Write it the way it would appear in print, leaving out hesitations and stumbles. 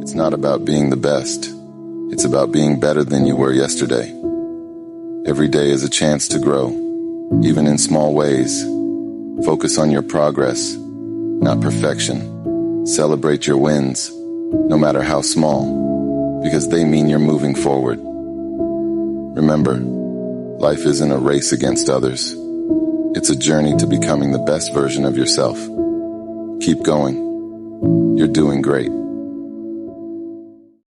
It's not about being the best. It's about being better than you were yesterday. Every day is a chance to grow, even in small ways. Focus on your progress, not perfection. Celebrate your wins, no matter how small, because they mean you're moving forward. Remember, life isn't a race against others. It's a journey to becoming the best version of yourself. Keep going. You're doing great.